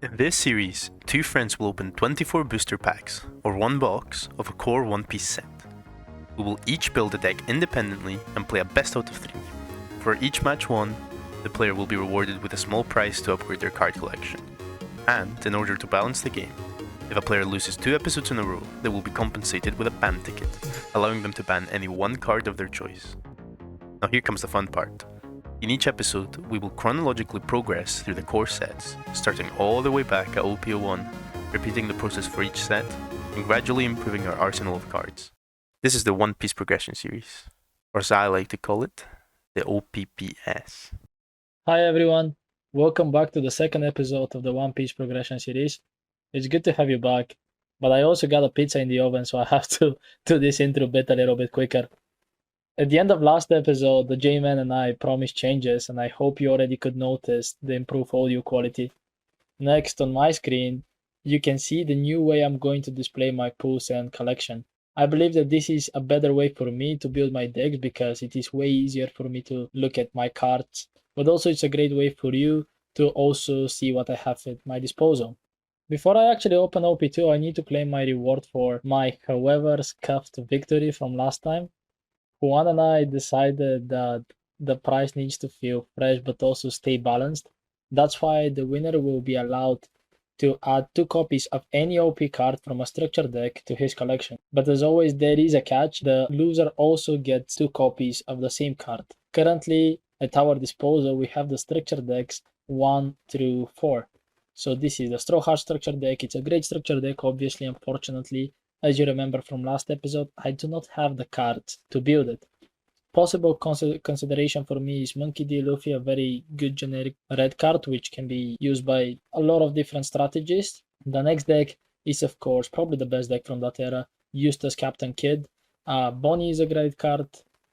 In this series, two friends will open 24 booster packs, or one box, of a core One Piece set. We will each build a deck independently and play a best out of 3. For each match won, the player will be rewarded with a small prize to upgrade their card collection. And, in order to balance the game, if a player loses 2 episodes in a row, they will be compensated with a ban ticket, allowing them to ban any one card of their choice. Now here comes the fun part. In each episode, we will chronologically progress through the core sets, starting all the way back at OP01, repeating the process for each set, and gradually improving our arsenal of cards. This is the One Piece Progression Series, or as I like to call it, the OPPS. Hi everyone, welcome back to the second episode of the One Piece Progression Series. It's good to have you back, but I also got a pizza in the oven, so I have to do this intro bit a little bit quicker. At the end of last episode, the J-Man and I promised changes, and I hope you already could notice the improved audio quality. Next, on my screen, you can see the new way I'm going to display my pools and collection. I believe that this is a better way for me to build my decks because it is way easier for me to look at my cards, but also it's a great way for you to also see what I have at my disposal. Before I actually open OP2, I need to claim my reward for my however scuffed victory from last time. Juan and I decided that the price needs to feel fresh but also stay balanced. That's why the winner will be allowed to add 2 copies of any OP card from a structure deck to his collection. But as always, there is a catch. The loser also gets 2 copies of the same card. Currently, at our disposal, we have the structure decks 1 through 4. So this is the Straw Hat structure deck. It's a great structure deck, obviously. Unfortunately, as you remember from last episode, I do not have the cards to build it. Possible consideration for me is Monkey D. Luffy, a very good generic red card, which can be used by a lot of different strategies. The next deck is, of course, probably the best deck from that era, Eustace Captain Kidd. Bonnie is a great card.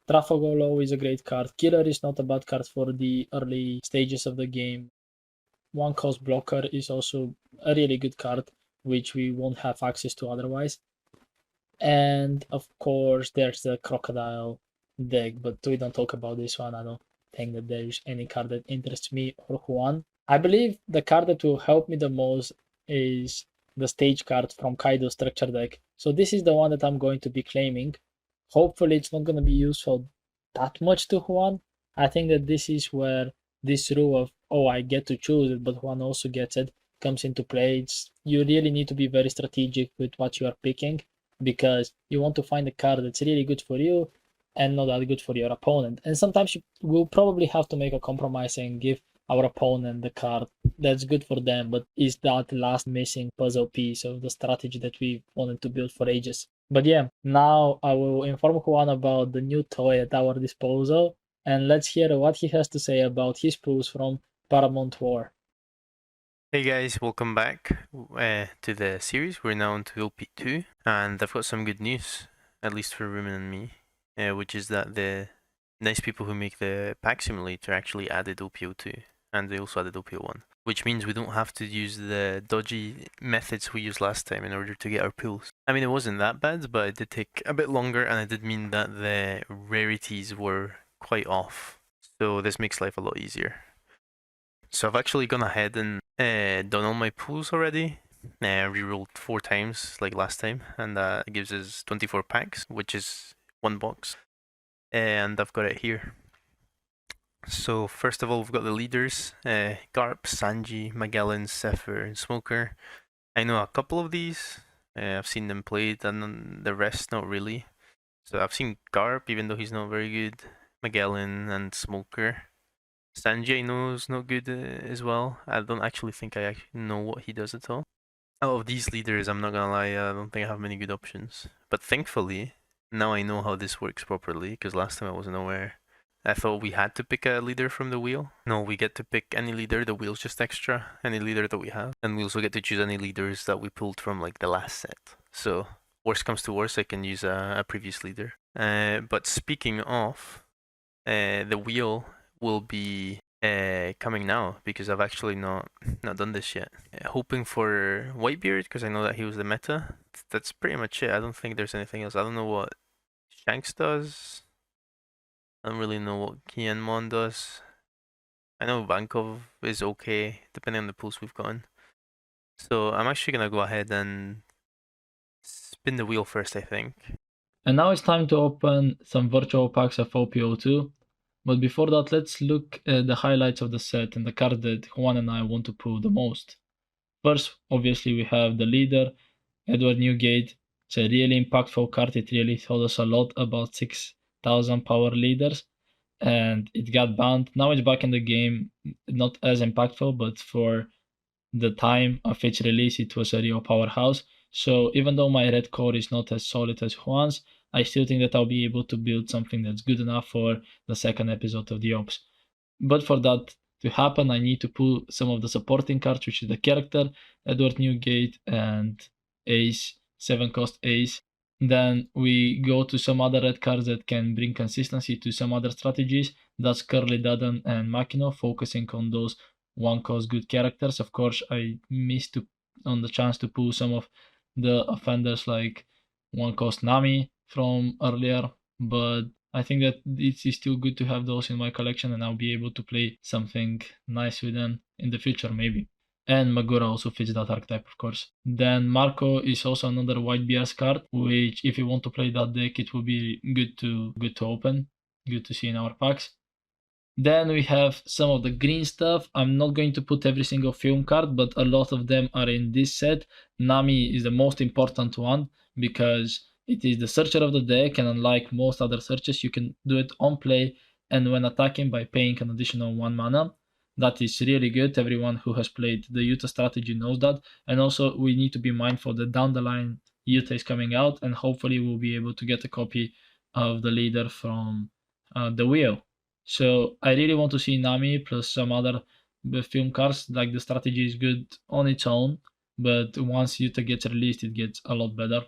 Trafalgar is a great card. Killer is not a bad card for the early stages of the game. One Cost Blocker is also a really good card, which we won't have access to otherwise. And of course, there's the Crocodile deck, but we don't talk about this one. I don't think that there is any card that interests me or Juan. I believe the card that will help me the most is the stage card from Kaido structure deck. So this is the one that I'm going to be claiming. Hopefully it's not going to be useful that much to Juan. I think that this is where this rule of, oh, I get to choose it, but Juan also gets it, comes into play. You really need to be very strategic with what you are picking because you want to find a card that's really good for you and not that good for your opponent. And sometimes you will probably have to make a compromise and give our opponent the card that's good for them, but is that last missing puzzle piece of the strategy that we wanted to build for ages. But yeah, now I will inform Juan about the new toy at our disposal, and let's hear what he has to say about his pools from Paramount War. Hey guys, welcome back to the series. We're now on to OP2, and I've got some good news, at least for Rumen and me, which is that the nice people who make the pack simulator actually added OP02, and they also added OP01, which means we don't have to use the dodgy methods we used last time in order to get our pools. I mean, it wasn't that bad, but it did take a bit longer, and it did mean that the rarities were quite off. So this makes life a lot easier. So I've actually gone ahead and done all my pools already. Rerolled 4 times like last time, and that gives us 24 packs, which is 1 box. And I've got it here. So first of all, we've got the leaders: Garp, Sanji, Magellan, Zephyr, and Smoker. I know a couple of these. I've seen them played, and the rest not really. So I've seen Garp, even though he's not very good. Magellan and Smoker. Sanji I know is not good as well. I don't actually think I know what he does at all. Out of these leaders, I'm not gonna lie, I don't think I have many good options. But thankfully, now I know how this works properly, because last time I wasn't aware. I thought we had to pick a leader from the wheel. No, we get to pick any leader, the wheel's just extra, any leader that we have. And we also get to choose any leaders that we pulled from like the last set. So, worst comes to worst, I can use a previous leader. But speaking of, the wheel will be coming now because I've actually not done this yet. Hoping for Whitebeard because I know that he was the meta. That's pretty much it. I don't think there's anything else. I don't know what Shanks does. I don't really know what Kianmon does. I know Vankov is okay depending on the pools we've gotten. So I'm actually gonna go ahead and spin the wheel first, I think. And now it's time to open some virtual packs of OPO2. But before that, let's look at the highlights of the set and the cards that Juan and I want to pull the most. First, obviously, we have the leader, Edward Newgate. It's a really impactful card. It really told us a lot about 6,000 power leaders, and it got banned. Now it's back in the game, not as impactful, but for the time of its release, it was a real powerhouse. So even though my red core is not as solid as Juan's, I still think that I'll be able to build something that's good enough for the second episode of the OPPS. But for that to happen, I need to pull some of the supporting cards, which is the character, Edward Newgate, and Ace, 7 cost Ace. Then we go to some other red cards that can bring consistency to some other strategies. That's Curly Dudden and Makino, focusing on those 1 cost good characters. Of course, I missed on the chance to pull some of the offenders like 1 cost Nami from earlier, but I think that it is still good to have those in my collection, and I'll be able to play something nice with them in the future, maybe. And Magura also fits that archetype, of course. Then Marco is also another white BS card, which if you want to play that deck, it will be good to open, good to see in our packs. Then we have some of the green stuff. I'm not going to put every single film card, but a lot of them are in this set. Nami is the most important one because it is the searcher of the deck, and unlike most other searches, you can do it on play and when attacking by paying an additional 1 mana. That is really good. Everyone who has played the Utah strategy knows that. And also, we need to be mindful that down the line, Utah is coming out, and hopefully, we'll be able to get a copy of the leader from the wheel. So I really want to see Nami plus some other film cards. Like the strategy is good on its own, but once Yuta gets released, it gets a lot better.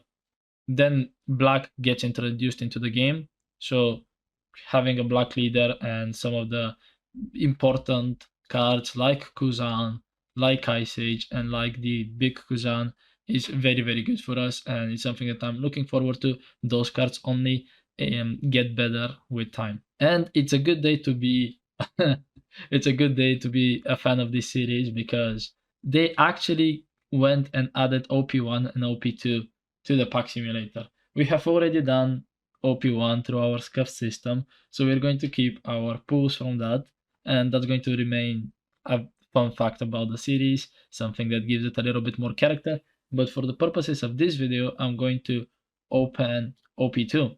Then Black gets introduced into the game. So having a Black leader and some of the important cards like Kuzan, like Ice Age, and like the big Kuzan is very, very good for us. And it's something that I'm looking forward to. Those cards only get better with time. And it's a good day to be it's a good day to be a fan of this series because they actually went and added OP1 and OP2 to the pack simulator. We have already done OP1 through our SCUF system, so we're going to keep our pulls from that, and that's going to remain a fun fact about the series, something that gives it a little bit more character. But for the purposes of this video, I'm going to open OP2.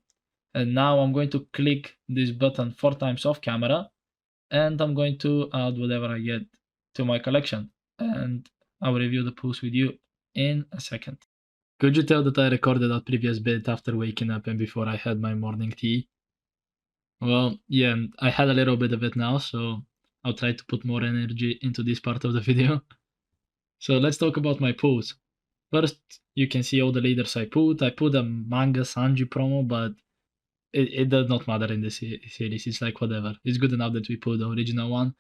And now I'm going to click this button 4 times off camera, and I'm going to add whatever I get to my collection. And I'll review the pulls with you in a second. Could you tell that I recorded that previous bit after waking up and before I had my morning tea? Well, yeah, I had a little bit of it now, so I'll try to put more energy into this part of the video. So let's talk about my pulls. First, you can see all the leaders I put. I put a Manga Sanji promo, but it does not matter in the series. It's like whatever. It's good enough that we put the original one.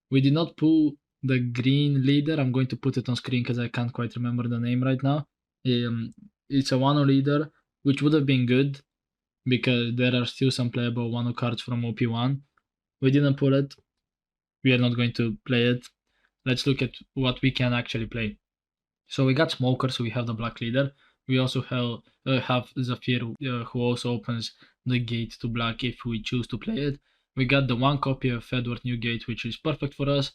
We did not pull the green leader. I'm going to put it on screen because I can't quite remember the name right now. It's a Wano leader, which would have been good because there are still some playable Wano cards from OP1. We didn't pull it. We are not going to play it. Let's look at what we can actually play. So we got Smoker, so we have the black leader. We also have Zafir, who also opens the gate to black if we choose to play it. We got the 1 copy of Edward Newgate, which is perfect for us.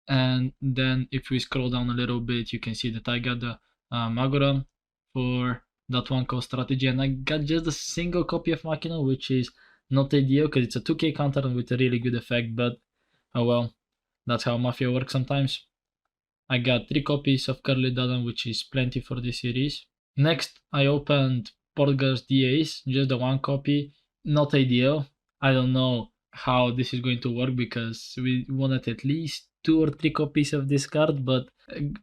And then if we scroll down a little bit, you can see that I got the Magura for that 1 cost strategy, and I got just a single copy of Machina, which is not ideal because it's a 2k counter and with a really good effect, but oh well, that's how Mafia works sometimes. I got 3 copies of Curly Dudden, which is plenty for this series. Next, I opened Portgas DAs, just the 1 copy. Not ideal. I don't know how this is going to work because we wanted at least 2 or 3 copies of this card, but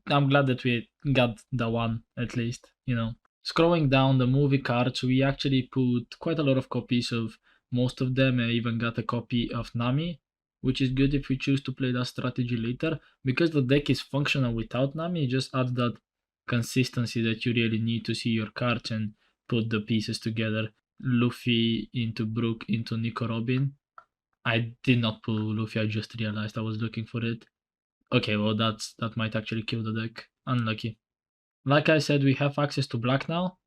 I'm glad that we got the one at least, you know. Scrolling down the movie cards, we actually put quite a lot of copies of most of them. I even got a copy of Nami, which is good if we choose to play that strategy later. Because the deck is functional without Nami, it just adds that consistency that you really need to see your cards and put the pieces together. Luffy into Brook into Nico Robin. I did not pull Luffy, I just realized I was looking for it. Okay, well that might actually kill the deck. Unlucky. Like I said, we have access to black now,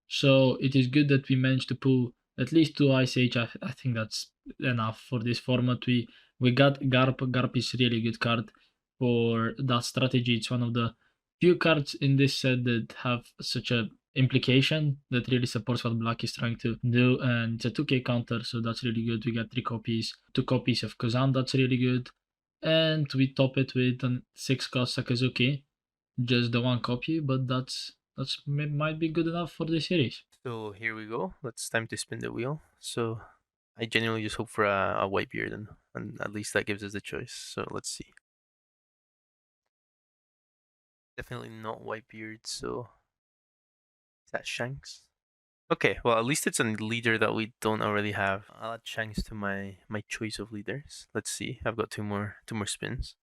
so it is good that we managed to pull at least 2 Ice Age. I think that's enough for this format. We got Garp. Garp is really good card for that strategy. It's one of the few cards in this set that have such a implication that really supports what black is trying to do, and it's a 2k counter, so that's really good. We got 3 copies, 2 copies of Kazan, that's really good, and we top it with an 6 cost Sakazuki, just the 1 copy, but that's might be good enough for the series. So here we go. It's time to spin the wheel. So I genuinely just hope for a white beard, and at least that gives us the choice. So let's see. Definitely not white beard. So is that Shanks? Okay, well at least it's a leader that we don't already have. I'll add Shanks to my choice of leaders. Let's see. I've got two more spins.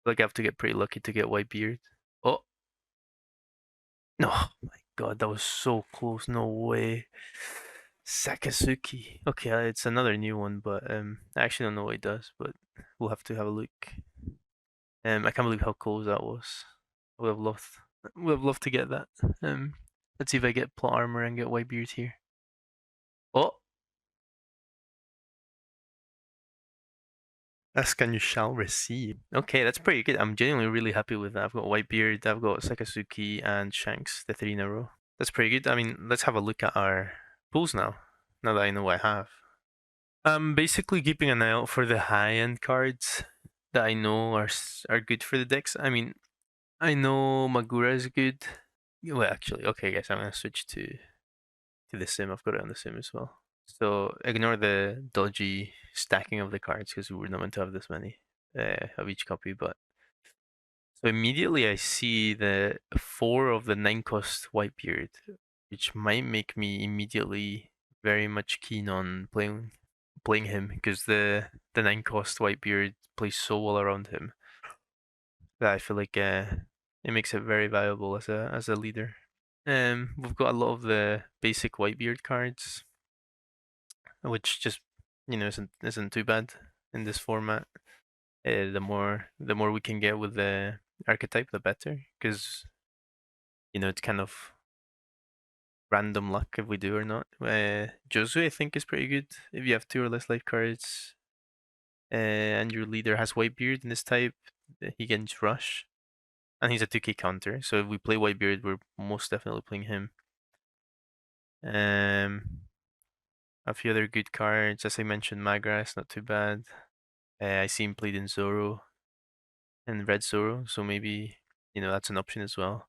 Like I have to get pretty lucky to get white beard. Oh no! Oh my God, that was so close. No way. Sakazuki. Okay, it's another new one, but I actually don't know what it does, but we'll have to have a look. I can't believe how close that was. I would have loved, would have loved to get that. Um, let's see if I get plot armor and get Whitebeard here. Oh, ask and you shall receive. Okay, that's pretty good. I'm genuinely really happy with that. I've got Whitebeard, I've got Sakazuki and Shanks, the three in a row. That's pretty good. I mean, let's have a look at our pools now. Now that I know what I have. I'm basically keeping an eye out for the high end cards that I know are good for the decks. I mean, I know Magura is good. Well, actually, okay, guys, I'm gonna switch to the sim. I've got it on the sim as well. So ignore the dodgy stacking of the cards because we were not meant to have this many of each copy. But so immediately I see the 4 of the 9 cost Whitebeard, which might make me immediately very much keen on playing him because the 9 cost Whitebeard plays so well around him that I feel like it makes it very valuable as a leader. We've got a lot of the basic Whitebeard cards, which just isn't too bad in this format. The more we can get with the archetype, the better, because it's kind of random luck if we do or not. Josu, I think, is pretty good if you have 2 or less life cards, and your leader has Whitebeard in this type. He can just rush, and he's a 2k counter. So if we play Whitebeard, we're most definitely playing him. Um, a few other good cards, as I mentioned, Magras, not too bad. I see him played in Zoro and Red Zoro, so maybe that's an option as well.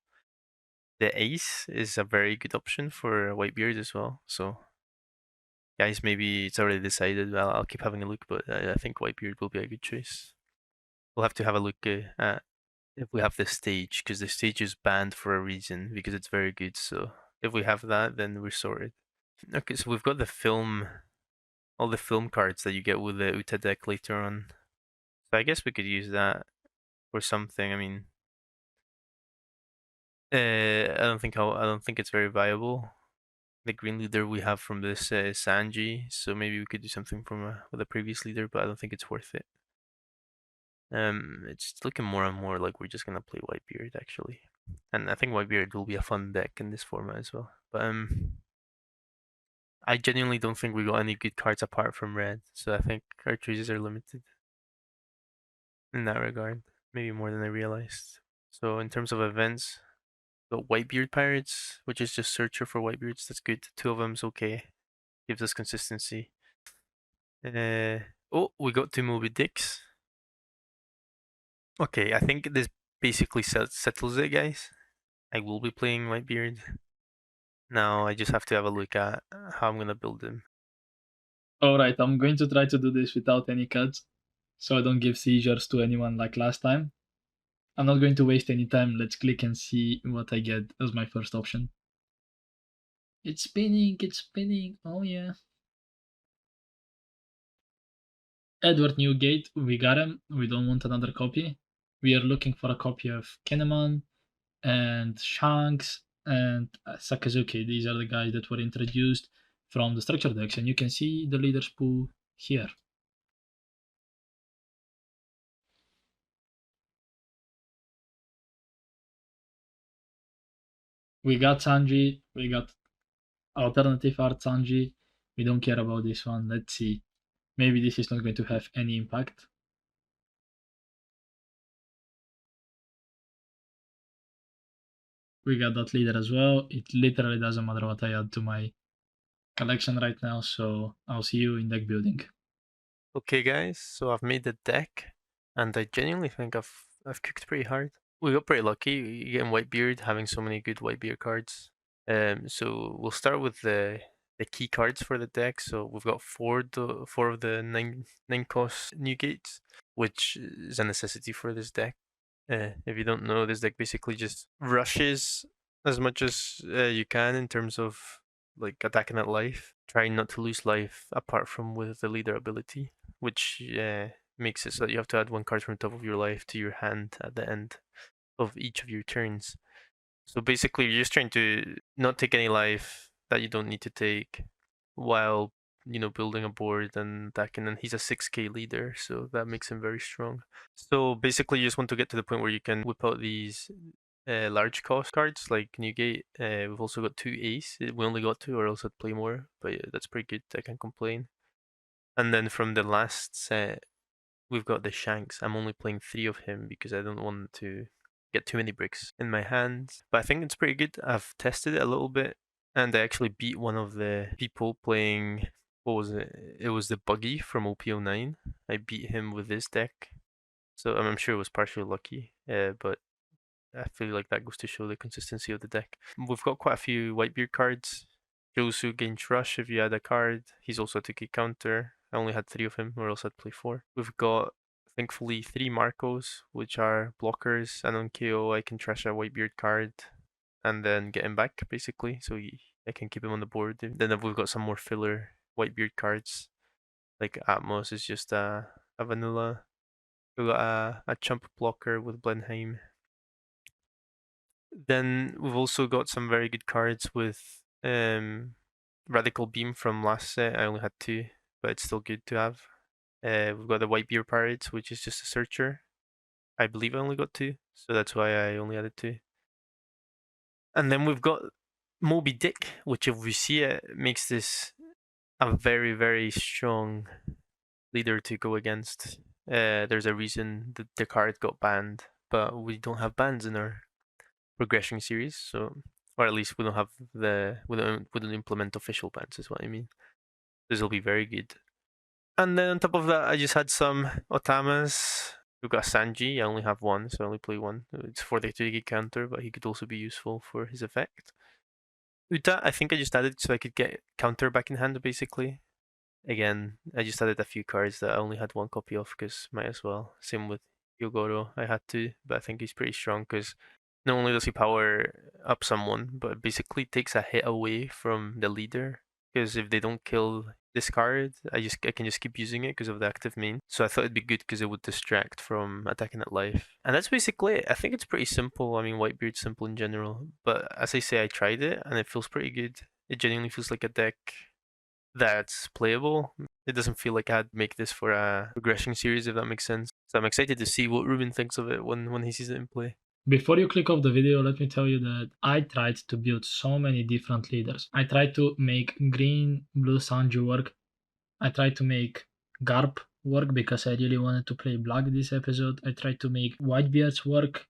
The Ace is a very good option for Whitebeard as well. So guys, maybe it's already decided. Well, I'll keep having a look, but I think Whitebeard will be a good choice. We'll have to have a look at if we have the stage, because the stage is banned for a reason because it's very good. So if we have that, then we're sorted. Okay, so we've got all the film cards that you get with the Uta deck later on. So I guess we could use that for something. I mean, I don't think it's very viable. The green leader we have from this is Sanji, so maybe we could do something with a previous leader, but I don't think it's worth it. It's looking more and more like we're just gonna play Whitebeard actually, and I think Whitebeard will be a fun deck in this format as well. But I genuinely don't think we got any good cards apart from red, so I think our choices are limited in that regard, maybe more than I realized. So in terms of events, got Whitebeard Pirates, which is just searcher for Whitebeards. That's good. 2 of them's okay. Gives us consistency. Uh, oh, we got 2 Moby Dicks. Okay, I think this basically settles it, guys. I will be playing Whitebeard. Now I just have to have a look at how I'm gonna build him. Alright, I'm going to try to do this without any cuts, so I don't give seizures to anyone like last time. I'm not going to waste any time. Let's click and see what I get as my first option. It's spinning, it's spinning. Oh yeah. Edward Newgate, we got him. We don't want another copy. We are looking for a copy of Kinemon and Shanks and Sakazuki. These are the guys that were introduced from the structure decks, and you can see the leaders pool here. We got Sanji, we got alternative art Sanji. We don't care about this one. Let's see. Maybe this is not going to have any impact. We got that leader as well. It literally doesn't matter what I add to my collection right now, so I'll see you in deck building. Okay, guys, so I've made the deck, and I genuinely think I've cooked pretty hard. We got pretty lucky getting Whitebeard, having so many good Whitebeard cards. So we'll start with the key cards for the deck. So we've got four of the nine cost new gates, which is a necessity for this deck. If you don't know, this deck basically just rushes as much as you can in terms of like attacking at life, trying not to lose life apart from with the leader ability, which makes it so that you have to add one card from the top of your life to your hand at the end of each of your turns. So basically, you're just trying to not take any life that you don't need to take while building a board and attacking. And he's a 6k leader, so that makes him very strong. So basically, you just want to get to the point where you can whip out these large cost cards like Newgate. We've also got two ace. We only got two, or else I'd play more, but that's pretty good. I can't complain. And then from the last set, we've got the Shanks. I'm only playing 3 of him because I don't want to get too many bricks in my hands. But I think it's pretty good. I've tested it a little bit, and I actually beat one of the people playing. What was it? It was the Buggy from OP09. I beat him with this deck. So I'm sure it was partially lucky, but I feel like that goes to show the consistency of the deck. We've got quite a few Whitebeard cards. Josu gains Rush if you add a card. He's also a 2k counter. I only had 3 of him, or else I'd play 4. We've got, thankfully, 3 Marcos, which are blockers, and on KO I can trash a Whitebeard card and then get him back, basically, so I can keep him on the board. Then we've got some more filler Whitebeard cards, like Atmos is just a vanilla. We've got a chump blocker with Blenheim. Then we've also got some very good cards with Radical Beam from last set. I only had 2, but it's still good to have. We've got the Whitebeard Pirates, which is just a searcher. I believe I only got 2, so that's why I only added 2. And then we've got Moby Dick, which if we see it, makes this a very, very strong leader to go against. There's a reason that the card got banned, but we don't have bans in our progression series, so or at least we don't have we don't implement official bans, is what I mean. This will be very good. And then on top of that, I just had some Otamas. We've got Sanji. I only have 1, so I only play 1. It's for the 2 counter, but he could also be useful for his effect. Uta, I think I just added so I could get counter back in hand, basically. Again, I just added a few cards that I only had 1 copy of, because might as well. Same with Yogoro, I had 2, but I think he's pretty strong, because not only does he power up someone, but basically takes a hit away from the leader. Because if they don't kill this card, I can just keep using it because of the active main. So I thought it'd be good because it would distract from attacking at life. And that's basically it. I think it's pretty simple. I mean, Whitebeard's simple in general. But as I say, I tried it and it feels pretty good. It genuinely feels like a deck that's playable. It doesn't feel like I'd make this for a progression series, if that makes sense. So I'm excited to see what Ruben thinks of it when he sees it in play. Before you click off the video, let me tell you that I tried to build so many different leaders. I tried to make green, blue Sanji work. I tried to make Garp work because I really wanted to play black this episode. I tried to make Whitebeards work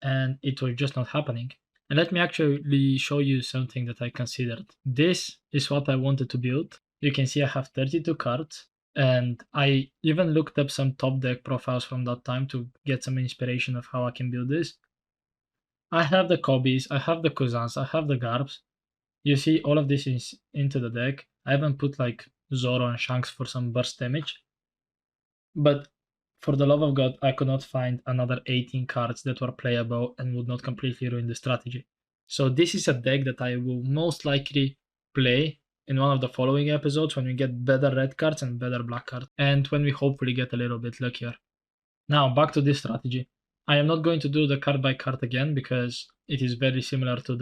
and it was just not happening. And let me actually show you something that I considered. This is what I wanted to build. You can see I have 32 cards. And I even looked up some top deck profiles from that time to get some inspiration of how I can build this. I have the Kobis, I have the Kuzans, I have the Garbs. You see all of this is into the deck. I haven't put like Zoro and Shanks for some burst damage. But for the love of God, I could not find another 18 cards that were playable and would not completely ruin the strategy. So this is a deck that I will most likely play in one of the following episodes when we get better red cards and better black cards, and when we hopefully get a little bit luckier. Now back to this strategy. I am not going to do the card by card again because it is very similar to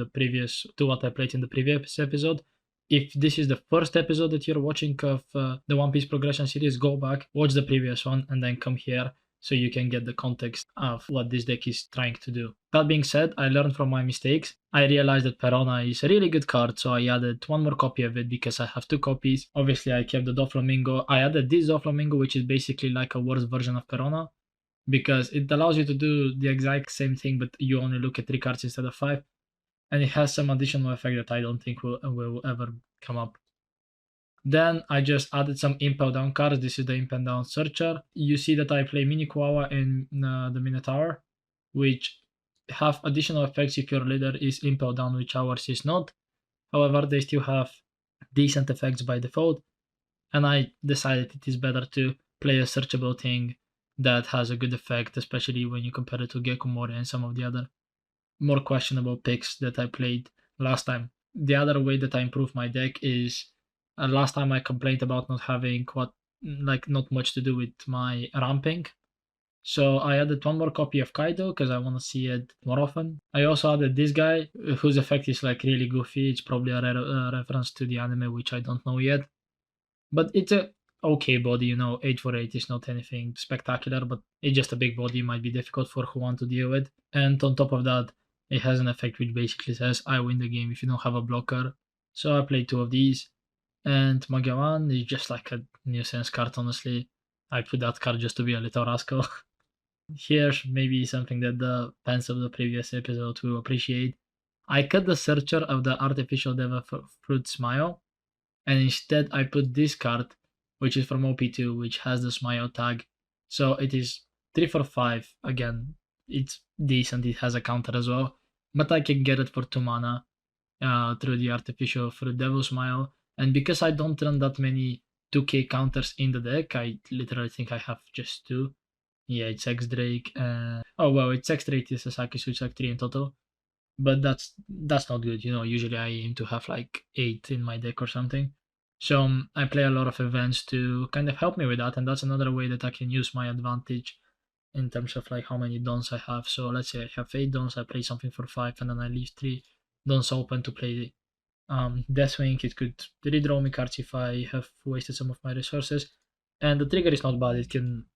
what I played in the previous episode. If this is the first episode that you're watching of the One Piece progression series, go back, watch the previous one, and then come here so you can get the context of what this deck is trying to do. That being said, I learned from my mistakes. I realized that Perona is a really good card, so I added one more copy of it because I have 2 copies. Obviously, I kept the Doflamingo. I added this Doflamingo, which is basically like a worse version of Perona, because it allows you to do the exact same thing, but you only look at 3 cards instead of 5. And it has some additional effect that I don't think will ever come up. Then I just added some impel down cards. This is the impel down searcher. You see that I play Mini Koala and the Minotaur, which have additional effects if your leader is impel down, which ours is not. However, they still have decent effects by default, and I decided it is better to play a searchable thing that has a good effect, especially when you compare it to Gekomori and some of the other more questionable picks that I played last time. The other way that I improved my deck is last time I complained about not having not much to do with my ramping. So I added one more copy of Kaido because I want to see it more often. I also added this guy whose effect is like really goofy. It's probably a reference to the anime, which I don't know yet. But it's a okay body, 848 is not anything spectacular, but it's just a big body. It might be difficult for Juan to deal with. And on top of that, it has an effect which basically says I win the game if you don't have a blocker. So I played 2 of these. And Magawan is just like a nuisance card, honestly. I put that card just to be a little rascal. Here's maybe something that the fans of the previous episode will appreciate. I cut the searcher of the artificial devil fruit smile, and instead I put this card, which is from OP2, which has the smile tag. So it is 3 for 5. Again, it's decent, it has a counter as well, but I can get it for 2 mana through the artificial fruit devil smile. And because I don't run that many 2k counters in the deck, I literally think I have just 2. Yeah, it's X Drake. It's X Drake is Sasaki, so it's like 3 in total. But that's not good. Usually I aim to have like 8 in my deck or something. So I play a lot of events to kind of help me with that, and that's another way that I can use my advantage in terms of like how many dons I have. So let's say I have 8 dons, I play something for 5, and then I leave 3 dons open to play Deathwing. It could redraw me cards if I have wasted some of my resources, and the trigger is not bad. It can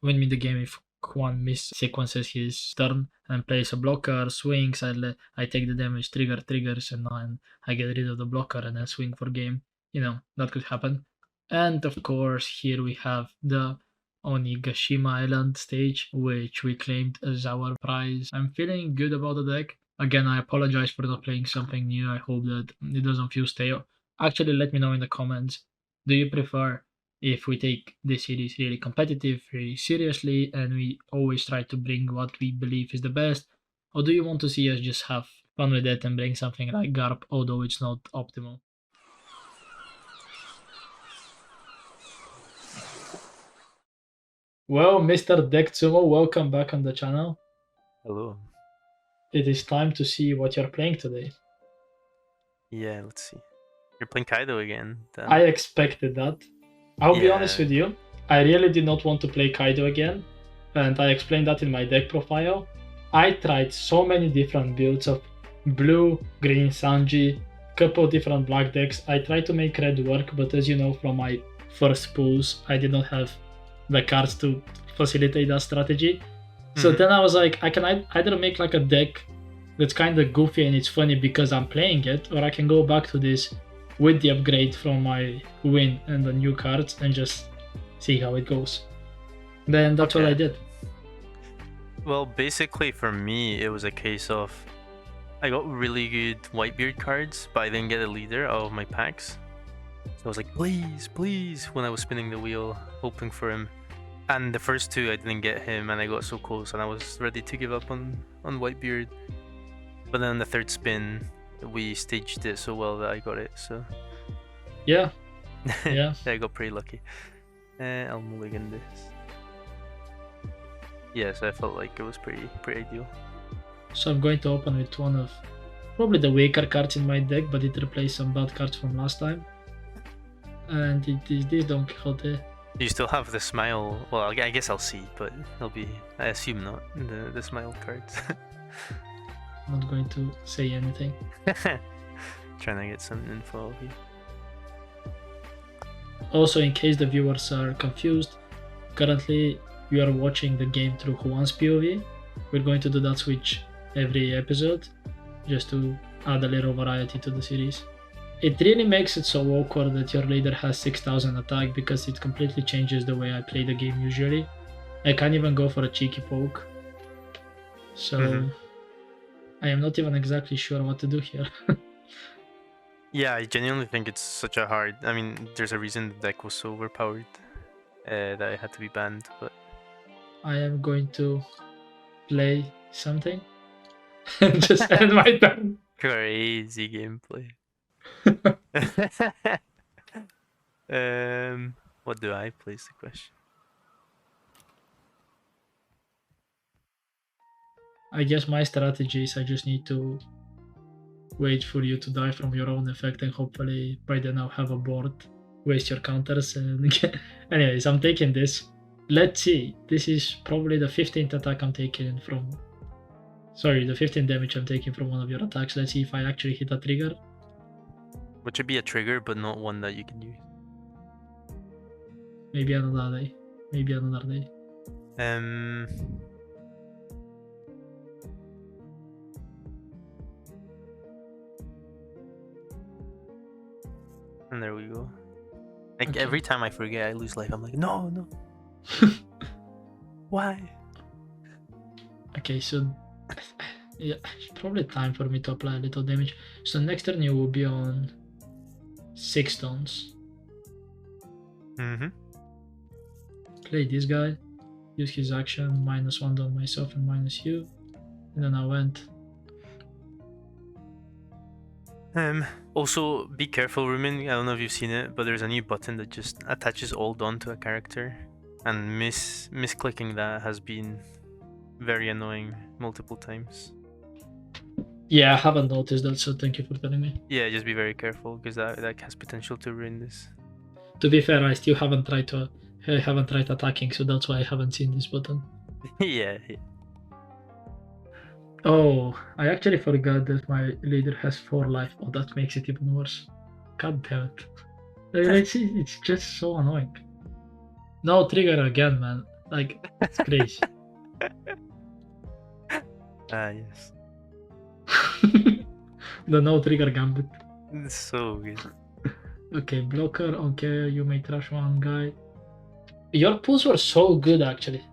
win me the game if Juan mis-sequences his turn and plays a blocker, swings, I take the damage, triggers, and then I get rid of the blocker and then swing for game. That could happen. And of course, here we have the Onigashima Island stage, which we claimed as our prize. I'm feeling good about the deck. Again, I apologize for not playing something new. I hope that it doesn't feel stale. Actually, let me know in the comments. Do you prefer if we take this series really competitive, really seriously, and we always try to bring what we believe is the best? Or do you want to see us just have fun with it and bring something like Garp, although it's not optimal? Well, Mr. Dektsumo, welcome back on the channel. Hello. It is time to see what you're playing today. Yeah, let's see. You're playing Kaido again, then. I expected that. I'll be honest with you, I really did not want to play Kaido again, and I explained that in my deck profile. I tried so many different builds of blue, green, Sanji, couple different black decks. I tried to make red work, but as you know from my first pulls, I did not have the cards to facilitate that strategy. So then I was like, I can either make like a deck that's kind of goofy and it's funny because I'm playing it, or I can go back to this with the upgrade from my win and the new cards and just see how it goes. Then that's what I did. Well, basically for me, it was a case of I got really good Whitebeard cards, but I didn't get a leader out of my packs. So I was like, please, when I was spinning the wheel, hoping for him. And the first 2, I didn't get him, and I got so close, and I was ready to give up on Whitebeard. But then the 3rd spin, we staged it so well that I got it, so... Yeah. I got pretty lucky. I'll mulligan this. Yeah, so I felt like it was pretty ideal. So I'm going to open with one of probably the weaker cards in my deck, but it replaced some bad cards from last time. And it is this Don Quixote. Do you still have the smile? Well, I guess I'll see, but it'll be... I assume not, the smile cards. I'm not going to say anything. Trying to get some info of you. Also, in case the viewers are confused, currently you are watching the game through Juan's POV. We're going to do that switch every episode, just to add a little variety to the series. It really makes it so awkward that your leader has 6000 attack, because it completely changes the way I play the game usually. I can't even go for a cheeky poke. So I am not even exactly sure what to do here. Yeah, I genuinely think it's such a hard. I mean, there's a reason the deck was so overpowered that it had to be banned. But I am going to play something and just end my turn. crazy gameplay. What do I play is the question. I guess my strategy is I just need to wait for you to die from your own effect, and hopefully by then I'll have a board. Waste your counters and anyways, I'm taking this. Let's see. This is probably the 15th attack I'm taking from. Sorry, the 15th damage I'm taking from one of your attacks. Let's see if I actually hit a trigger. Which would be a trigger, but not one that you can use. Maybe another day. Maybe another day. And there we go. Like Okay. every time I forget, I lose life. I'm like, no. Why? Okay, so yeah, it's probably time for me to apply a little damage. So next turn you will be on 6 stones. Play this guy, use his action, -1 on myself and minus you, and then I went. Also, be careful, Rumen. I don't know if you've seen it, but there's a new button that just attaches all on to a character, and misclicking that has been very annoying multiple times. Yeah, I haven't noticed that, so thank you for telling me. Yeah, just be very careful, because that has potential to ruin this. To be fair, I still haven't tried attacking, so that's why I haven't seen this button. yeah. Oh, I actually forgot that my leader has 4 life. Oh, that makes it even worse. God damn it. It's just so annoying. No trigger again, man. Like, it's crazy. Yes. The no trigger gambit. It's so good. Okay, blocker. Okay, you may trash one guy. Your pulls were so good, actually.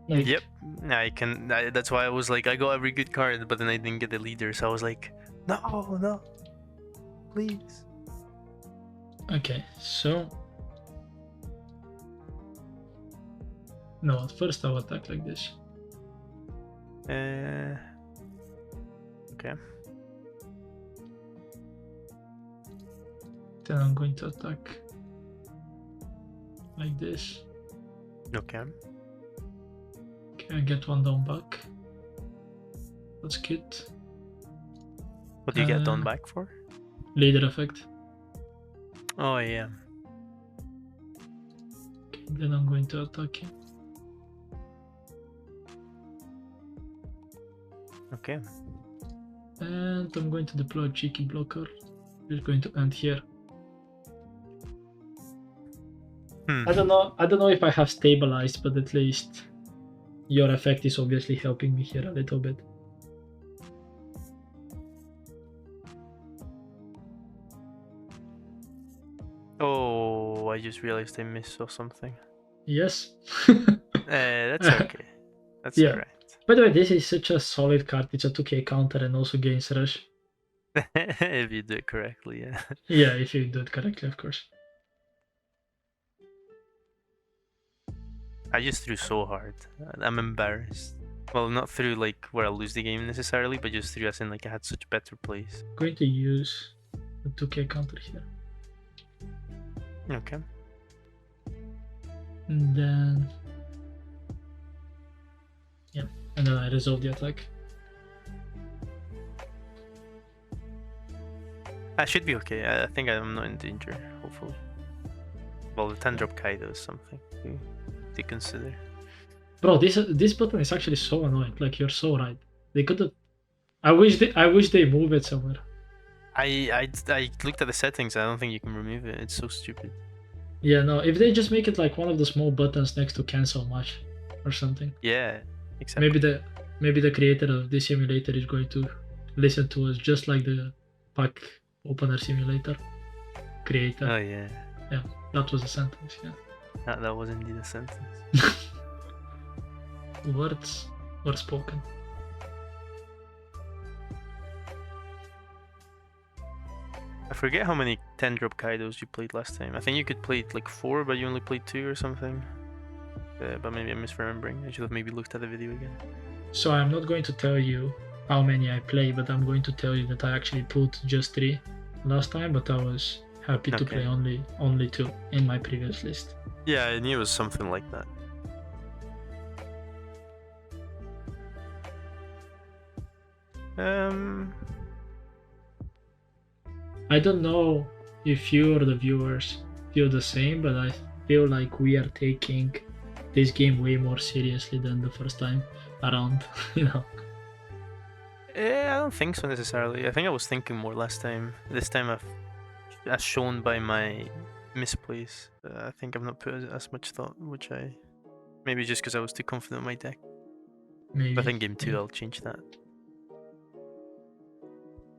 Like, Yep. I can. That's why I was like, I got every good card, but then I didn't get the leader, so I was like, no, please. Okay, so no. At first, I'll attack like this. Okay. Then I'm going to attack like this. Okay. Okay, I get 1 down back. That's good. What do you get done back for? Leader effect. Oh yeah. Okay, then I'm going to attack him. Okay. And I'm going to deploy a cheeky blocker. It's going to end here. I don't know if I have stabilized, but at least your effect is obviously helping me here a little bit. Oh, I just realized I missed or something. Yes. That's okay. That's Yeah. alright. By the way, this is such a solid card. It's a 2k counter and also gains rush. If you do it correctly, yeah. Yeah, if you do it correctly, of course. I just threw so hard. I'm embarrassed. Well, not through like where I lose the game necessarily, but just through as in like I had such better plays. I'm going to use the 2k counter here. Okay. And then yeah, and then I resolve the attack. I should be okay. I think I'm not in danger, hopefully. Well, the 10-drop Kaido is something to consider. Bro, this button is actually so annoying. Like, you're so right. They could have. I wish they move it somewhere. I looked at the settings. I don't think you can remove it. It's so stupid. Yeah, no. If they just make it like one of the small buttons next to cancel match. or something. Yeah, exactly. Maybe the creator of this simulator is going to listen to us just like the pack opener simulator creator. Oh yeah. Yeah, that was a sentence. Yeah. That was indeed a sentence. Words were spoken. I forget how many 10-drop Kaidos you played last time. I think you could play like 4, but you only played 2 or something. But maybe I'm misremembering. I should have maybe looked at the video again. So I'm not going to tell you how many I play, but I'm going to tell you that I actually put just 3 last time, but I was happy to play only 2 in my previous list. Yeah, I knew it was something like that. I don't know if you or the viewers feel the same, but I feel like we are taking this game way more seriously than the first time around, you know. I don't think so necessarily. I think I was thinking more last time. This time as shown by my misplays, I think I've not put as much thought, which maybe just because I was too confident in my deck. Maybe. But I think game 2 I'll change that.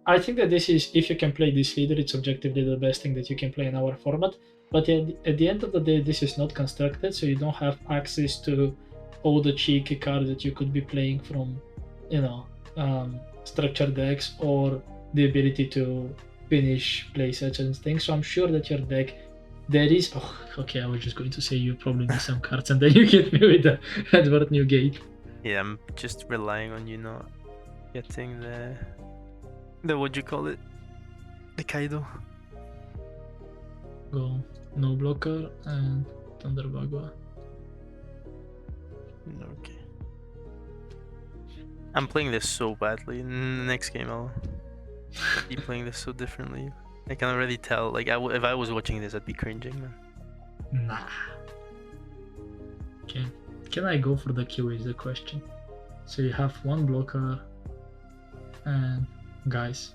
I think that this is, if you can play this leader, it's objectively the best thing that you can play in our format. But at the end of the day, this is not constructed, so you don't have access to all the cheeky cards that you could be playing from, you know, structured decks, or the ability to finish play sets and things. So I'm sure that your deck, there is. Oh, okay. I was just going to say you probably need some cards, and then you get me with the Edward Newgate. Yeah, I'm just relying on you not getting the what do you call it? The Kaido. Go no blocker and Thunderbagua. Okay. I'm playing this so badly. Next game I'll be playing this so differently. I can already tell. Like if I was watching this, I'd be cringing, man. Nah. Okay. Can I go for the Q is the question. So you have 1 blocker and guys.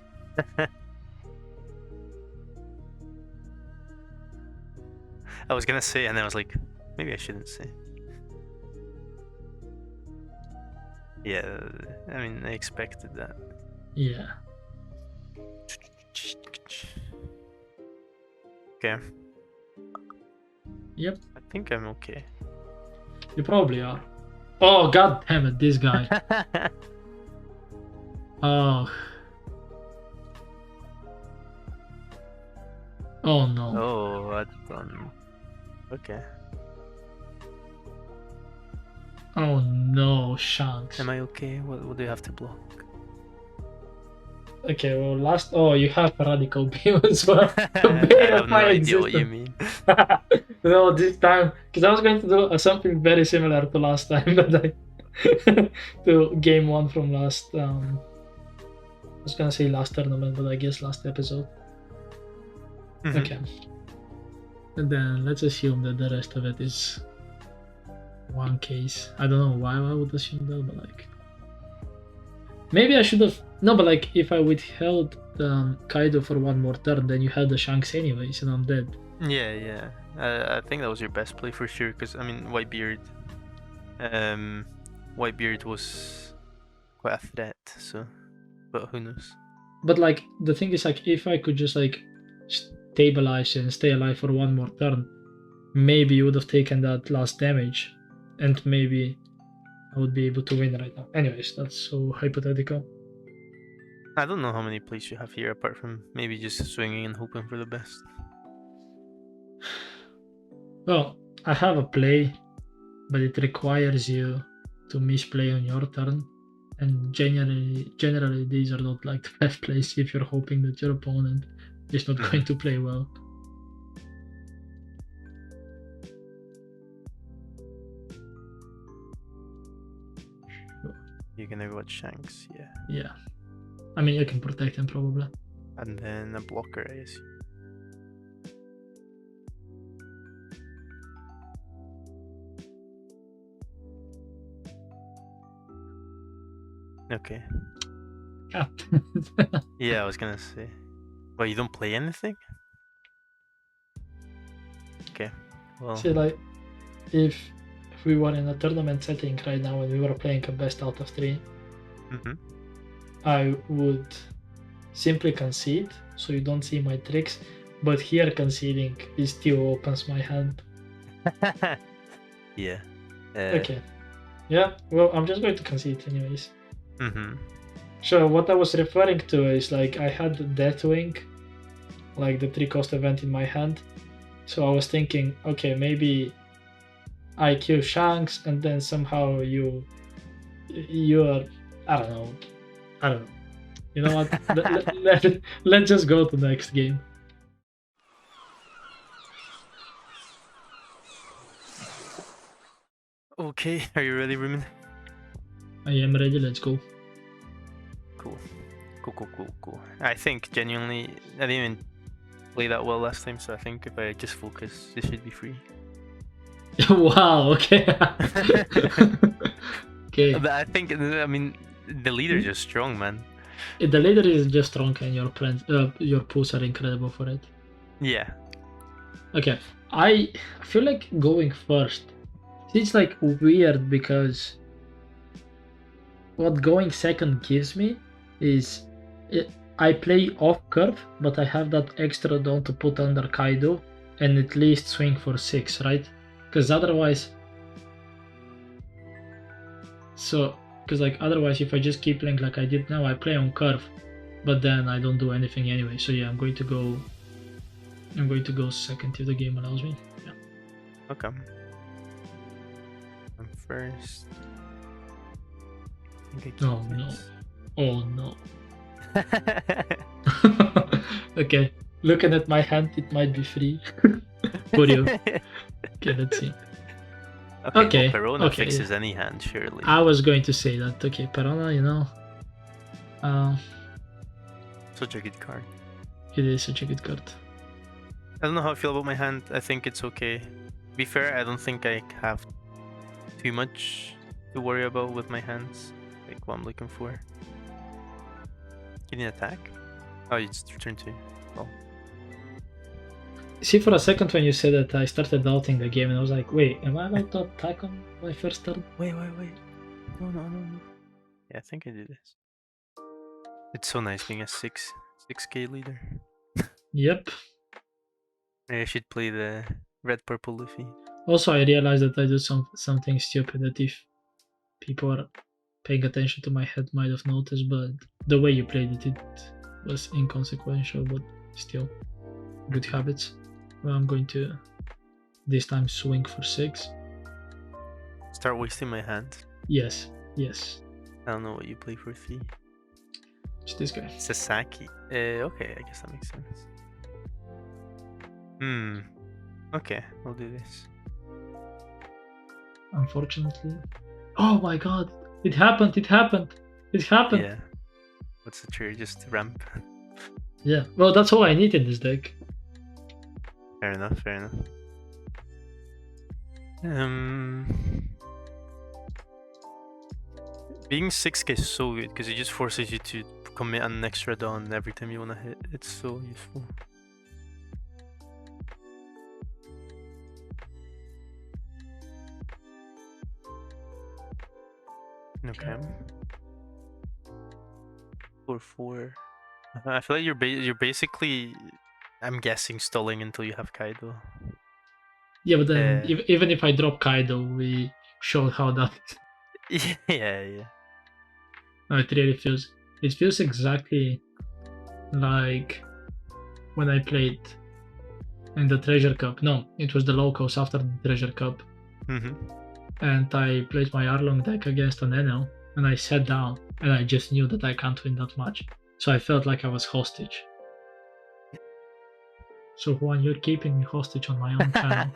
I was gonna say, and then I was like, maybe I shouldn't say. Yeah, I mean, I expected that. Yeah. Okay. Yep. I think I'm okay. You probably are. Oh, god damn it, this guy. Oh. Oh no. Oh, I done. Okay. Oh no, Shanks. Am I okay? What do you have to block? Okay, well, oh, you have a radical beam as well. I have no idea what you mean. No, this time, because I was going to do something very similar to last time, but to game 1 from last, I was gonna say last tournament, but I guess last episode. Mm-hmm. Okay. And then let's assume that the rest of it is one case. I don't know why I would assume that, but like, maybe I should have. No, but like, if I withheld Kaido for 1 more turn, then you had the Shanks anyways, and I'm dead. Yeah. I think that was your best play for sure. Because I mean, Whitebeard was quite a threat. So, but who knows? But like, the thing is, like, if I could just like stabilize and stay alive for 1 more turn, maybe you would have taken that last damage, and maybe I would be able to win right now. Anyways, that's so hypothetical. I don't know how many plays you have here apart from maybe just swinging and hoping for the best. Well, I have a play, but it requires you to misplay on your turn, and generally these are not like the best plays if you're hoping that your opponent is not going to play well. You're gonna go with Shanks, yeah. Yeah. I mean, you can protect him probably. And then a blocker, I assume. Okay. Yeah, I was gonna say. Well, you don't play anything? Okay. Well. See, like, if we were in a tournament setting right now and we were playing a best out of 3, I would simply concede so you don't see my tricks, but here conceding is still opens my hand. Yeah. Okay. Yeah, well, I'm just going to concede anyways. Mm-hmm. So what I was referring to is like I had Deathwing, like the 3-cost event in my hand. So I was thinking, okay, maybe I kill Shanks and then somehow you are, I don't know. You know what? Let's just go to the next game. Okay, are you ready, Rumen? I am ready, let's go. Cool. Cool. I think genuinely, I didn't even play that well last time, so I think if I just focus, this should be free. Wow, okay. Okay. But I think, I mean, the leader is just strong, man. The leader is just strong and your pulls are incredible for it. Yeah. Okay, I feel like going first. It's like weird because what going second gives me is I play off curve, but I have that extra dawn to put under Kaido and at least swing for 6, right? Because otherwise, otherwise if I just keep playing like I did now, I play on curve, but then I don't do anything anyway. So yeah, I'm going to go second if the game allows me. Yeah. Okay. I'm first. Oh no. Oh no. Okay, looking at my hand, it might be free for you. Okay, let's see. Okay. Well, Perona fixes any hand, surely. I was going to say that. Okay, Perona, you know. Such a good card. It is such a good card. I don't know how I feel about my hand. I think it's okay. To be fair, I don't think I have too much to worry about with my hands. Like what I'm looking for. Can you attack? Oh, it's turn 2. Oh. See, for a second when you said that, I started doubting the game and I was like, wait, am I allowed to attack on my first turn? Wait. No. Yeah, I think I do this. It's so nice being a 6k leader. Yep. I should play the red purple Luffy. Also, I realized that I do something stupid that if people are paying attention to my head might have noticed, but the way you played it was inconsequential, but still good habits. Well, I'm going to this time swing for 6. Start wasting my hand. Yes. I don't know what you play for 3. It's this guy. Sasaki. Okay, I guess that makes sense. Okay, we'll do this. Unfortunately. Oh my god! It happened! Yeah. What's the trigger? Just ramp. Yeah. Well, that's all I need in this deck. Fair enough. Being 6k is so good because it just forces you to commit an extra dawn every time you want to hit. It's so useful. Okay. 4/4. I feel like you're basically, I'm guessing, stalling until you have Kaido. Yeah, but then even if I drop Kaido, we showed how that. Yeah. No, it really feels. It feels exactly like when I played in the Treasure Cup. No, it was the locals after the Treasure Cup. And I played my Arlong deck against an NL, and I sat down, and I just knew that I can't win that match. So I felt like I was hostage. So Juan, you're keeping me hostage on my own channel.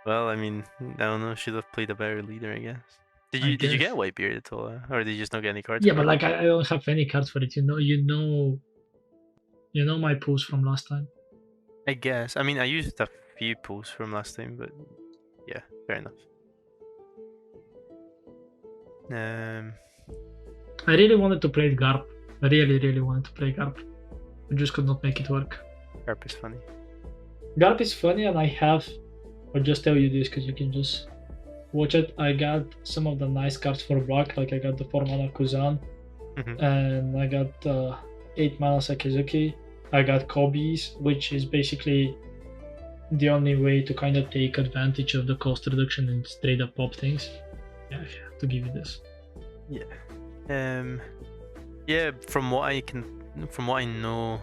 Well, I mean, I don't know. Should have played a better leader, I guess. Did you get Whitebeard at all, or did you just not get any cards? Yeah, but like I don't have any cards for it. You know my pulls from last time. I guess. I mean, I used a few pulls from last time, but yeah, fair enough. I really wanted to play Garp. I really wanted to play Garp. I just could not make it work. Garp is funny. Garp is funny, and I have I'll just tell you this because you can just watch it. I got some of the nice cards for black, like I got the 4 mana Kuzan, and I got 8 mana Sakizuki. I got Kobe's, which is basically the only way to kind of take advantage of the cost reduction and straight up pop things. Yeah, I have to give you this. Yeah. Yeah, from what I know,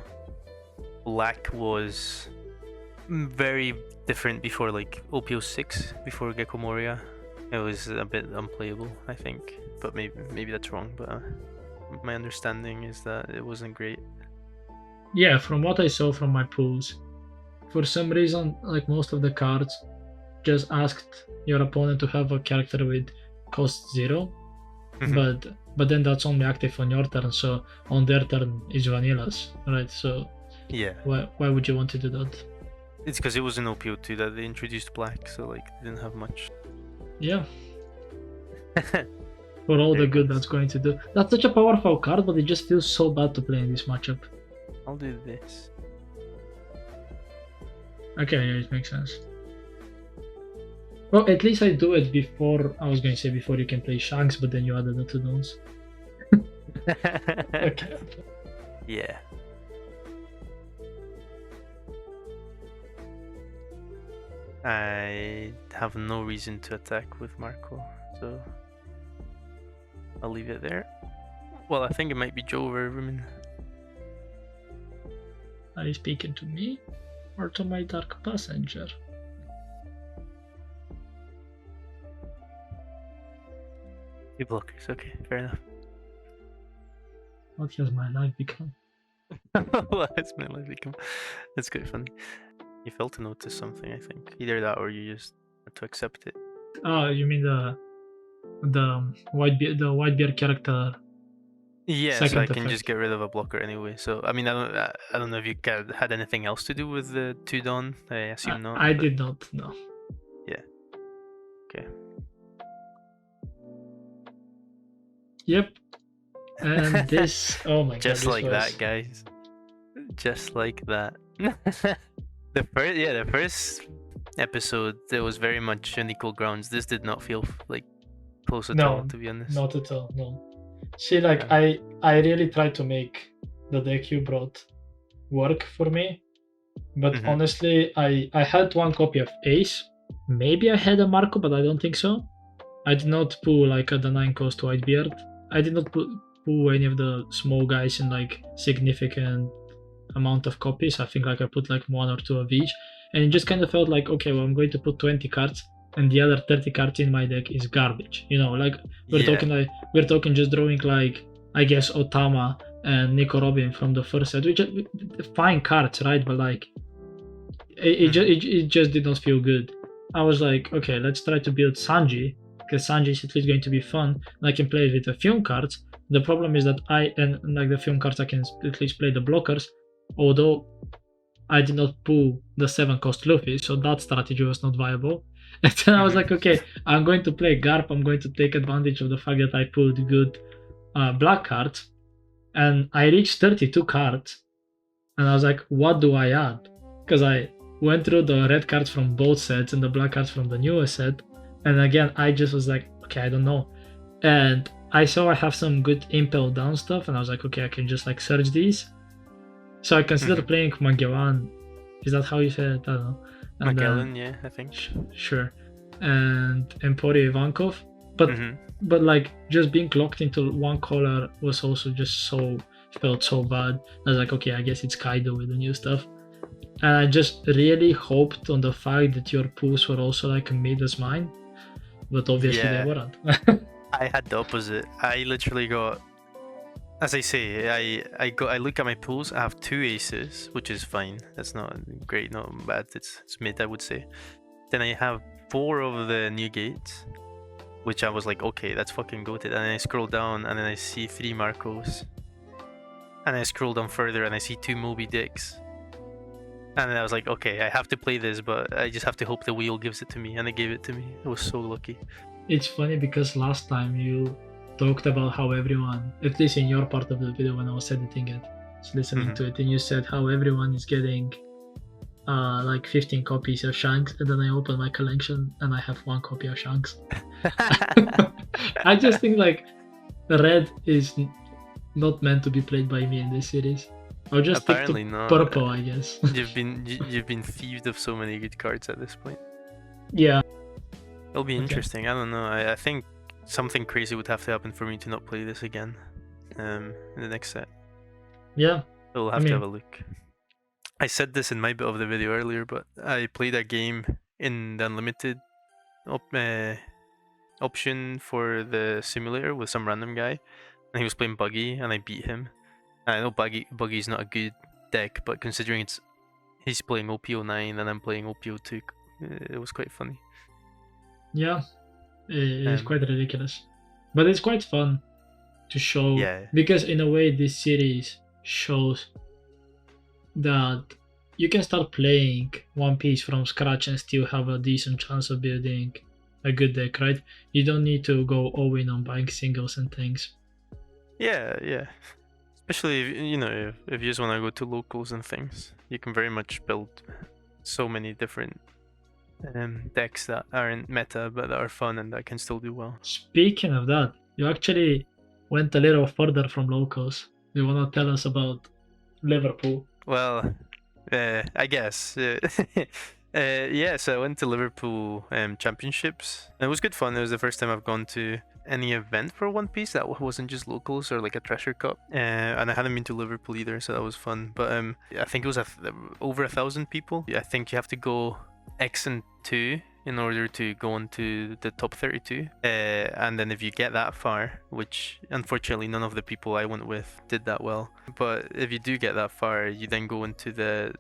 black was very different before like OPPS 6, before Gecko Moria. It was a bit unplayable, I think, but maybe that's wrong. But my understanding is that it wasn't great. Yeah, from what I saw from my pools, for some reason, like most of the cards, just asked your opponent to have a character with cost 0, but then that's only active on your turn, so on their turn it's vanilla's, right? So yeah, why would you want to do that? It's because it was in OPO2 that they introduced black, so like they didn't have much. Yeah. For all the good that's going to do. That's such a powerful card, but it just feels so bad to play in this matchup. I'll do this. Okay, yeah, it makes sense. Well, at least I do it before, I was going to say before you can play Shanks, but then you added the 2 dons. Okay. Yeah. I have no reason to attack with Marco, so I'll leave it there. Well, I think it might be Joe over Rumen. Are you speaking to me or to my dark passenger? Two blockers, okay, fair enough. What has my life become? What has my life become? That's quite funny. You failed to notice something, I think. Either that or you just had to accept it. Oh, you mean the Whitebeard character? Yeah, so I can just get rid of a blocker anyway. So I mean, I don't know if you had anything else to do with the 2 Dawn. I assume not. I did not. No. Yeah. Okay. Yep. And this. Oh my god. Just like that, guys. Just like that. The first episode, there was very much on equal grounds. This did not feel like close at all, to be honest. Not at all. No. See, like I really tried to make the deck you brought work for me, but honestly, I had 1 copy of Ace. Maybe I had a Marco, but I don't think so. I did not pull like the 9 cost Whitebeard. I did not pull any of the small guys in like significant amount of copies. I think like I put like 1 or 2 of each, and it just kind of felt like, okay, well, I'm going to put 20 cards and the other 30 cards in my deck is garbage, you know, like we're talking just drawing like, I guess, Otama and Nico Robin from the first set, which are fine cards, right? But like it just did not feel good. I was like, okay, let's try to build Sanji, because Sanji is at least going to be fun and I can play it with the film cards. The problem is that like the film cards, I can at least play the blockers, although I did not pull the 7 cost Luffy, so that strategy was not viable. And then I was like, okay, I'm going to play Garp, I'm going to take advantage of the fact that I pulled good black cards, and I reached 32 cards, and I was like, what do I add? Because I went through the red cards from both sets and the black cards from the newest set, and again, I just was like, okay, I don't know. And I saw I have some good impel down stuff, and I was like, okay, I can just like search these. So I considered playing Magellan. Is that how you say it? I don't know. And Magellan, yeah, I think. Sure. And Emporio Ivankov. But like just being locked into 1 color was also just felt so bad. I was like, okay, I guess it's Kaido with the new stuff. And I just really hoped on the fact that your pools were also like mid as mine. But obviously they weren't. I had the opposite. I literally got, as I say, I look at my pools. I have 2 aces, which is fine. That's not great, not bad. It's mid, I would say. Then I have 4 of the new gates, which I was like, okay, that's fucking goated. And then I scroll down, and then I see 3 Marcos. And I scroll down further, and I see 2 Moby Dicks. And then I was like, okay, I have to play this, but I just have to hope the wheel gives it to me. And it gave it to me. I was so lucky. It's funny because last time you talked about how everyone, at least in your part of the video when I was editing it, listening to it, and you said how everyone is getting like 15 copies of Shanks, and then I open my collection and I have 1 copy of Shanks. I just think like red is not meant to be played by me in this series. I'll just stick Apparently to not. purple, I guess. You've been thieved of so many good cards at this point. Yeah. It'll be Okay. interesting. I don't know. I think something crazy would have to happen for me to not play this again. In the next set. Yeah. So we'll have to have a look. I said this in my bit of the video earlier, but I played a game in the unlimited option for the simulator with some random guy, and he was playing Buggy, and I beat him. I know Buggy's not a good deck, but considering he's playing OP09 and I'm playing OP02, it was quite funny. Yeah, it's quite ridiculous, but it's quite fun to show. Yeah. Because in a way, this series shows that you can start playing One Piece from scratch and still have a decent chance of building a good deck, right? You don't need to go all in on buying singles and things. Yeah. Especially if you just want to go to locals and things, you can very much build so many different decks that aren't meta but that are fun and that can still do well. Speaking of that, you actually went a little further from locals. Do you want to tell us about Liverpool? Well, I guess. Yeah, so I went to Liverpool Championships. It was good fun. It was the first time I've gone to any event for One Piece that wasn't just locals or like a treasure cup. And I hadn't been to Liverpool either, so that was fun. But I think it was over 1,000 people. I think you have to go X and 2 in order to go into the top 32. And then if you get that far, which unfortunately none of the people I went with did that well, but if you do get that far, you then go into the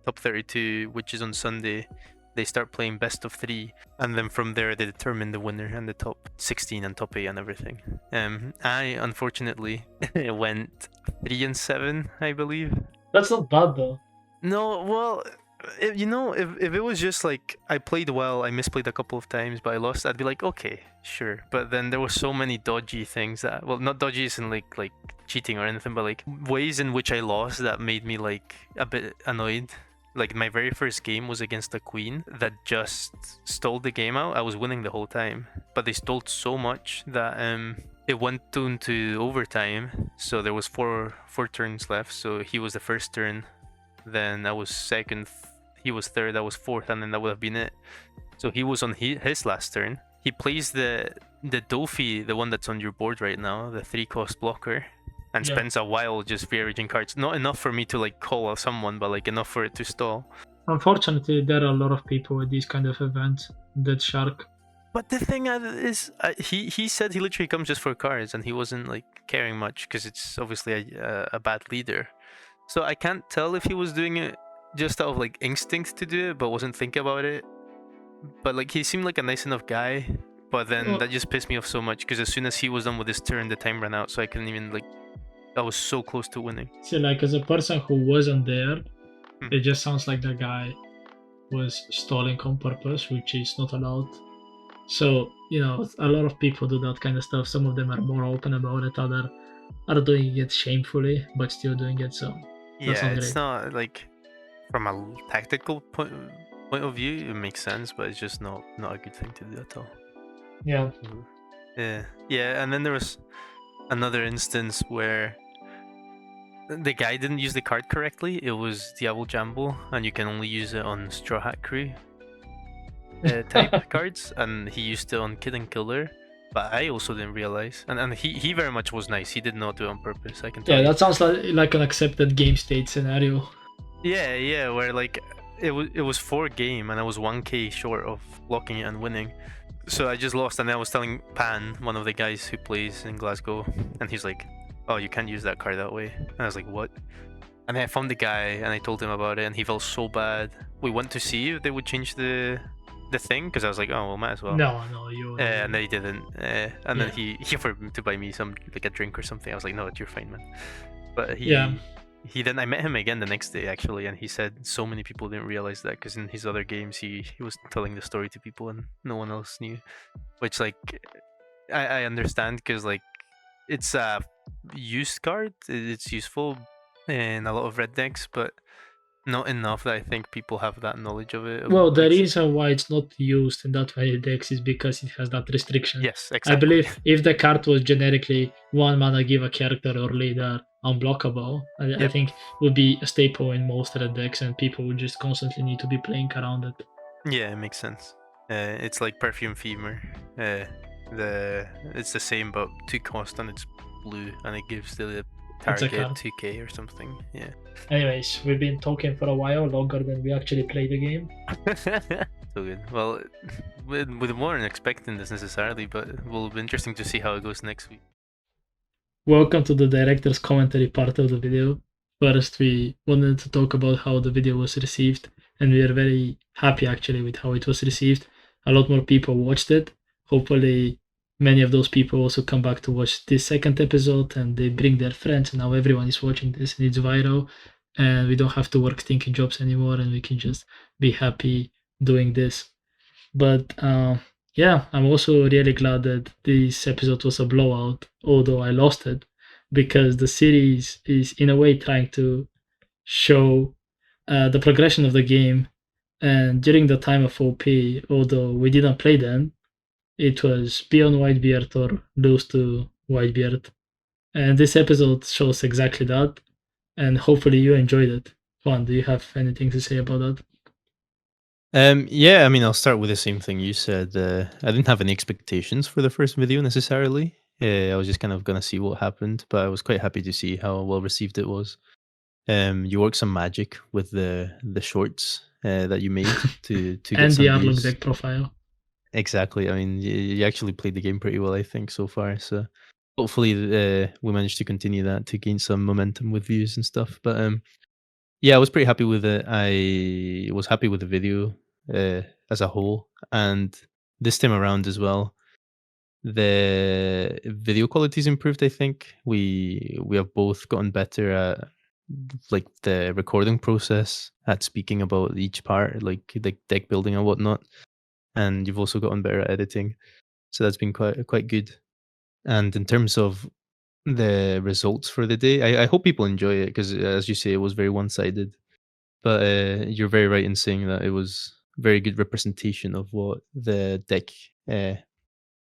top 32, which is on Sunday. They start playing best of 3, and then from there they determine the winner and the top 16 and top 8 and everything. I unfortunately went 3-7, I believe. That's not bad though. No, well, if it was just like I played well, I misplayed a couple of times, but I lost, I'd be like, okay, sure. But then there were so many dodgy things that, well, not dodgy as in like cheating or anything, but like ways in which I lost that made me like a bit annoyed. Like my very first game was against a queen that just stole the game out. I was winning the whole time, but they stole so much that it went into overtime. So there was four turns left. So he was the first turn, then I was second, he was third, I was fourth, and then that would have been it. So he was on his last turn. He plays the Dofi, the one that's on your board right now, the 3-cost blocker, and spends a while just rearranging cards. Not enough for me to like call out someone, but like enough for it to stall. Unfortunately, there are a lot of people at these kind of events that shark. But the thing is, he said he literally comes just for cards, and he wasn't like caring much because it's obviously a bad leader. So I can't tell if he was doing it just out of like instinct to do it, but wasn't thinking about it. But like he seemed like a nice enough guy. But then that just pissed me off so much because as soon as he was done with his turn, the time ran out, so I couldn't even like. I was so close to winning. So like as a person who wasn't there, it just sounds like the guy was stalling on purpose, which is not allowed. So a lot of people do that kind of stuff. Some of them are more open about it, others are doing it shamefully, but still doing it. So yeah, it's not like from a tactical point of view, it makes sense, but it's just not a good thing to do at all. Yeah. Yeah, and then there was another instance where the guy didn't use the card correctly. It was Diablo Jamble, and you can only use it on Straw Hat Crew type cards, and he used it on Kid and Killer. But I also didn't realize, and he very much was nice. He did not do it on purpose. I can tell. Yeah, that sounds like an accepted game state scenario. Yeah, where like it was 4 game, and I was 1k short of blocking it and winning. So I just lost, and I was telling Pan, one of the guys who plays in Glasgow, and he's like, "Oh, you can't use that card that way." And I was like, "What?" And then I found the guy, and I told him about it, and he felt so bad. We went to see if they would change the thing, because I was like, "Oh, well, might as well." No, you. And they didn't. And then he offered to buy me some like a drink or something. I was like, "No, you're fine, man." But he then I met him again the next day actually, and he said so many people didn't realize that because in his other games he was telling the story to people and no one else knew, which like I understand because like it's a used card, it's useful in a lot of red decks, but not enough that I think people have that knowledge of it. Well, the reason why it's not used in that many decks is because it has that restriction. Yes, I exactly. believe if the card was generically 1 mana, give a character or leader unblockable, I Yep. think would be a staple in most red decks, and people would just constantly need to be playing around it. Yeah, it makes sense. It's like Perfume Fever. It's the same but 2 cost and it's blue and it gives the It's a target card. 2k or something. Yeah. Anyways, we've been talking for a while, longer than we actually play the game. So good. Well, we weren't expecting this necessarily, but it will be interesting to see how it goes next week. Welcome to the director's commentary part of the video. First, we wanted to talk about how the video was received, and we are very happy actually with how it was received. A lot more people watched it. Hopefully, many of those people also come back to watch this second episode and they bring their friends, and now everyone is watching this and it's viral, and we don't have to work stinky jobs anymore, and we can just be happy doing this. But yeah, I'm also really glad that this episode was a blowout, although I lost it, because the series is in a way trying to show the progression of the game. And during the time of OP, although we didn't play then, it was be on Whitebeard or lose to Whitebeard. And this episode shows exactly that. And hopefully you enjoyed it. Juan, do you have anything to say about that? Yeah, I mean, I'll start with the same thing you said. I didn't have any expectations for the first video necessarily. I was just kind of gonna see what happened, but I was quite happy to see how well received it was. You worked some magic with the shorts that you made to get And some the Arlong views. deck profile. Exactly. I mean, you actually played the game pretty well, I think, so far. So hopefully, we managed to continue that to gain some momentum with views and stuff. But yeah, I was pretty happy with it. I was happy with the video as a whole, and this time around as well, the video quality's improved. I think we have both gotten better at like the recording process, at speaking about each part, like the deck building and whatnot. And you've also gotten better at editing, so that's been quite good. And in terms of the results for the day, I hope people enjoy it because, as you say, it was very one sided. But you're very right in saying that it was very good representation of what the deck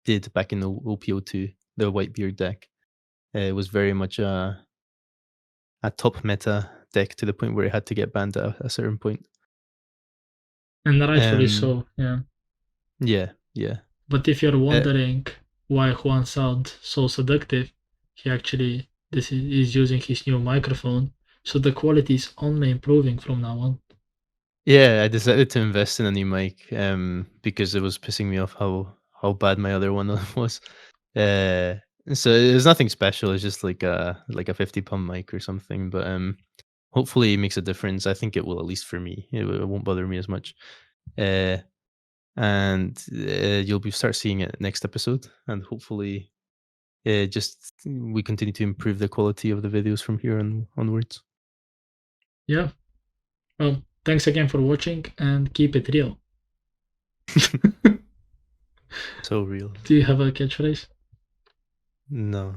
did back in the OPO2, the Whitebeard deck. It was very much a top meta deck to the point where it had to get banned at a certain point. And rightfully Um, so, yeah. yeah, yeah. But if you're Uh, wondering why Juan sounds so seductive, he actually is using his new microphone, so the quality is only improving from now on. yeah, I decided to invest in a new mic because it was pissing me off how bad my other one was. Uh, so it's nothing special. It's just like a 50 pound mic or something. But hopefully it makes a difference. I think it will, at least for me. It won't bother me as much. Uh, and you'll start seeing it next episode, and hopefully, just we continue to improve the quality of the videos from here onwards. Yeah. Well, thanks again for watching and keep it real. So real. Do you have a catchphrase? No.